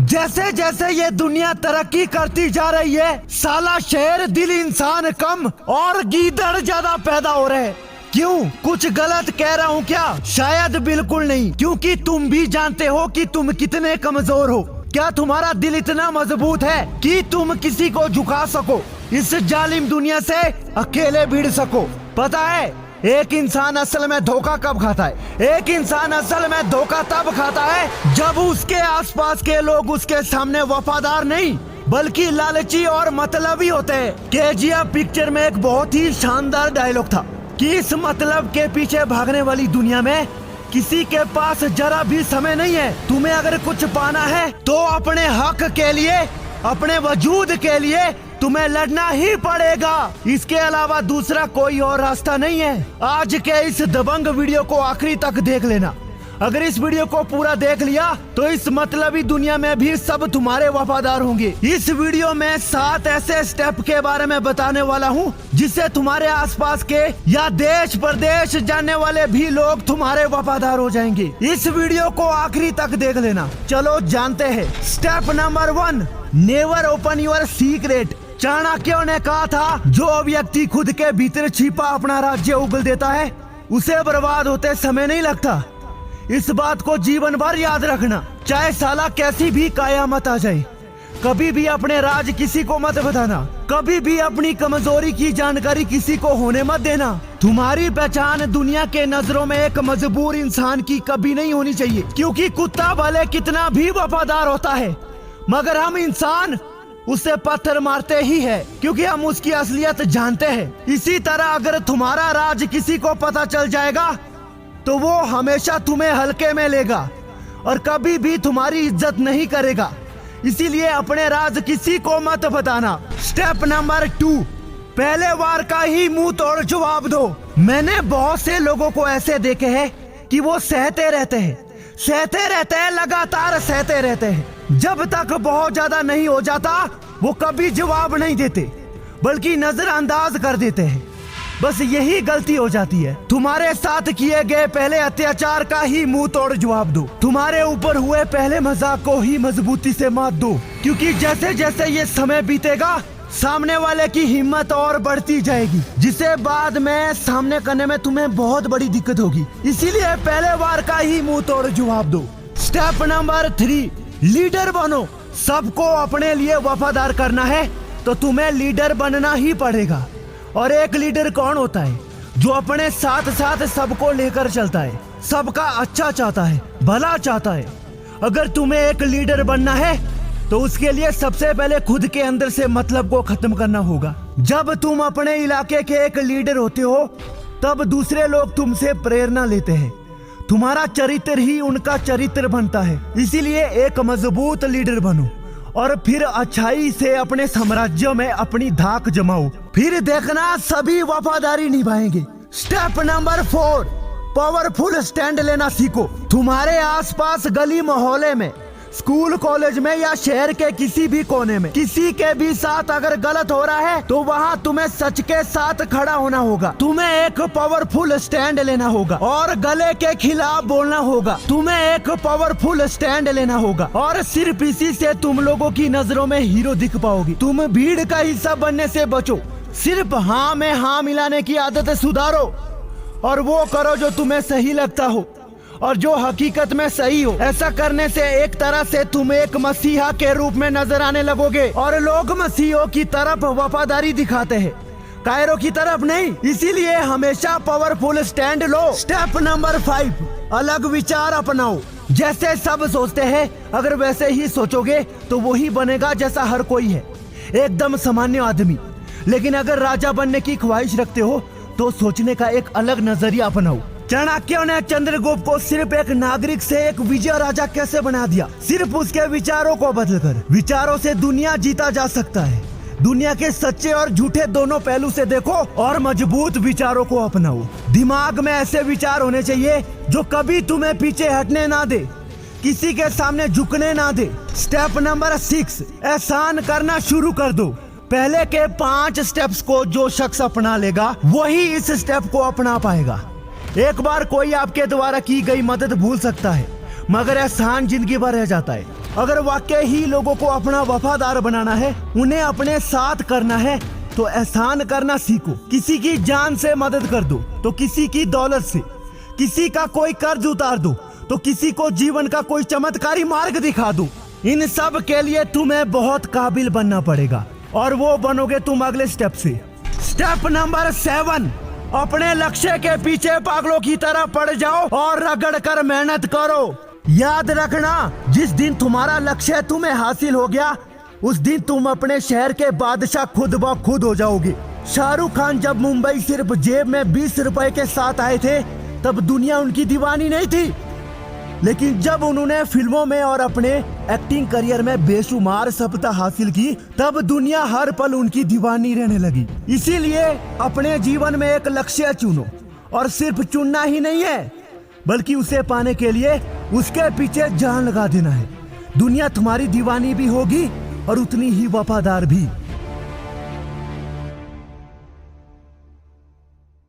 जैसे जैसे ये दुनिया तरक्की करती जा रही है, साला शेर दिल इंसान कम और गीदड़ ज्यादा पैदा हो रहे हैं। क्यों? कुछ गलत कह रहा हूँ क्या? शायद बिल्कुल नहीं, क्योंकि तुम भी जानते हो कि तुम कितने कमजोर हो। क्या तुम्हारा दिल इतना मजबूत है कि तुम किसी को झुका सको, इस जालिम दुनिया से अकेले भिड़ सको? पता है एक इंसान असल में धोखा कब खाता है? एक इंसान असल में धोखा तब खाता है जब उसके आसपास के लोग उसके सामने वफादार नहीं बल्कि लालची और मतलबी होते हैं। केजीएफ पिक्चर में एक बहुत ही शानदार डायलॉग था कि इस मतलब के पीछे भागने वाली दुनिया में किसी के पास जरा भी समय नहीं है। तुम्हें अगर कुछ पाना है तो अपने हक के लिए, अपने वजूद के लिए तुम्हें लड़ना ही पड़ेगा। इसके अलावा दूसरा कोई और रास्ता नहीं है। आज के इस दबंग वीडियो को आखिरी तक देख लेना। अगर इस वीडियो को पूरा देख लिया तो इस मतलबी दुनिया में भी सब तुम्हारे वफादार होंगे। इस वीडियो में 7 ऐसे स्टेप के बारे में बताने वाला हूँ जिससे तुम्हारे आसपास के या देश प्रदेश जानने वाले भी लोग तुम्हारे वफादार हो जाएंगे। इस वीडियो को आखिरी तक देख लेना। चलो जानते हैं। Step number 1, never open your secret. Chanakya ने कहा था, जो व्यक्ति खुद के भीतर छिपा अपना राज्य उगल देता है उसे बर्बाद होते समय नहीं लगता। इस बात को जीवन भर याद रखना, चाहे साला कैसी भी कयामत आ जाए। कभी भी अपने राज किसी को मत बताना, कभी भी अपनी कमजोरी की जानकारी किसी को होने मत देना। तुम्हारी पहचान दुनिया के नजरों में एक मजबूर इंसान की कभी नहीं होनी चाहिए, क्योंकि कुत्ता भले कितना भी वफादार होता है मगर हम इंसान उससे पत्थर मारते ही है, क्योंकि हम उसकी असलियत जानते हैं। इसी तरह अगर तुम्हारा राज किसी को पता चल जाएगा तो वो हमेशा तुम्हें हल्के में लेगा और कभी भी तुम्हारी इज्जत नहीं करेगा। इसीलिए अपने राज किसी को मत बताना। स्टेप नंबर 2, पहले बार का ही मुंह तोड़ जवाब दो। मैंने बहुत से लोगों को ऐसे देखे हैं कि वो सहते रहते हैं, लगातार सहते रहते हैं। जब तक बहुत ज्यादा नहीं हो जाता वो कभी जवाब नहीं देते बल्कि नजरअंदाज कर देते हैं। बस यही गलती हो जाती है। तुम्हारे साथ किए गए पहले अत्याचार का ही मुंह तोड़ जवाब दो। तुम्हारे ऊपर हुए पहले मजाक को ही मजबूती से मात दो, क्योंकि जैसे जैसे ये समय बीतेगा सामने वाले की हिम्मत और बढ़ती जाएगी, जिसे बाद में सामने करने में तुम्हें बहुत बड़ी दिक्कत होगी। इसीलिए पहले बार का ही मुंह तोड़ जवाब दो। स्टेप नंबर 3, लीडर बनो। सबको अपने लिए वफादार करना है तो तुम्हें लीडर बनना ही पड़ेगा। और एक लीडर कौन होता है? जो अपने साथ साथ सबको लेकर चलता है, सबका अच्छा चाहता है, भला चाहता है। अगर तुम्हें एक लीडर बनना है तो उसके लिए सबसे पहले खुद के अंदर से मतलब को खत्म करना होगा। जब तुम अपने इलाके के एक लीडर होते हो तब दूसरे लोग तुमसे प्रेरणा लेते हैं। तुम्हारा चरित्र ही उनका चरित्र बनता है। इसीलिए एक मजबूत लीडर बनो और फिर अच्छाई से अपने साम्राज्य में अपनी धाक जमाओ। फिर देखना सभी वफादारी निभाएंगे। स्टेप नंबर 4, पावरफुल स्टैंड लेना सीखो। तुम्हारे आसपास गली मोहल्ले में, स्कूल कॉलेज में या शहर के किसी भी कोने में किसी के भी साथ अगर गलत हो रहा है तो वहाँ तुम्हें सच के साथ खड़ा होना होगा। तुम्हें एक पावरफुल स्टैंड लेना होगा और गले के खिलाफ बोलना होगा। तुम्हें एक पावरफुल स्टैंड लेना होगा और सिर्फ इसी से तुम लोगों की नजरों में हीरो दिख पाओगी। तुम भीड़ का हिस्सा बनने से बचो। सिर्फ हाँ में हाँ मिलाने की आदत सुधारो और वो करो जो तुम्हें सही लगता हो और जो हकीकत में सही हो। ऐसा करने से एक तरह से तुम एक मसीहा के रूप में नजर आने लगोगे और लोग मसीहों की तरफ वफादारी दिखाते हैं, कायरों की तरफ नहीं। इसीलिए हमेशा पावरफुल स्टैंड लो। स्टेप नंबर 5, अलग विचार अपनाओ। जैसे सब सोचते हैं अगर वैसे ही सोचोगे तो वही बनेगा जैसा हर कोई है, एकदम सामान्य आदमी। लेकिन अगर राजा बनने की ख्वाहिश रखते हो तो सोचने का एक अलग नजरिया अपनाओ। चाणक्य ने चंद्रगुप्त को सिर्फ एक नागरिक से एक विजय राजा कैसे बना दिया? सिर्फ उसके विचारों को बदलकर। विचारों से दुनिया जीता जा सकता है। दुनिया के सच्चे और झूठे दोनों पहलू से देखो और मजबूत विचारों को अपनाओ। दिमाग में ऐसे विचार होने चाहिए जो कभी तुम्हें पीछे हटने ना दे, किसी के सामने झुकने ना दे। स्टेप नंबर 6, एहसान करना शुरू कर दो। पहले के 5 स्टेप्स को जो शख्स अपना लेगा वही इस स्टेप को अपना पाएगा। एक बार कोई आपके द्वारा की गई मदद भूल सकता है मगर एहसान जिंदगी भर रह जाता है। अगर वाकई ही लोगों को अपना वफादार बनाना है, उन्हें अपने साथ करना है, तो एहसान करना सीखो। किसी की जान से मदद कर दो तो किसी की दौलत से, किसी का कोई कर्ज उतार दो तो किसी को जीवन का कोई चमत्कारी मार्ग दिखा दो। इन सब के लिए तुम्हें बहुत काबिल बनना पड़ेगा और वो बनोगे तुम अगले स्टेप से। स्टेप नंबर 7, अपने लक्ष्य के पीछे पागलों की तरह पड़ जाओ और रगड़ कर मेहनत करो। याद रखना, जिस दिन तुम्हारा लक्ष्य तुम्हें हासिल हो गया, उस दिन तुम अपने शहर के बादशाह खुद ब खुद हो जाओगे। शाहरुख खान जब मुंबई सिर्फ जेब में 20 रुपए के साथ आए थे, तब दुनिया उनकी दीवानी नहीं थी। लेकिन जब उन्होंने फिल्मों में और अपने एक्टिंग करियर में बेशुमार सफलता हासिल की, तब दुनिया हर पल उनकी दीवानी रहने लगी। इसीलिए अपने जीवन में एक लक्ष्य चुनो, और सिर्फ चुनना ही नहीं है, बल्कि उसे पाने के लिए उसके पीछे जान लगा देना है। दुनिया तुम्हारी दीवानी भी होगी और उतनी ही वफादार भी।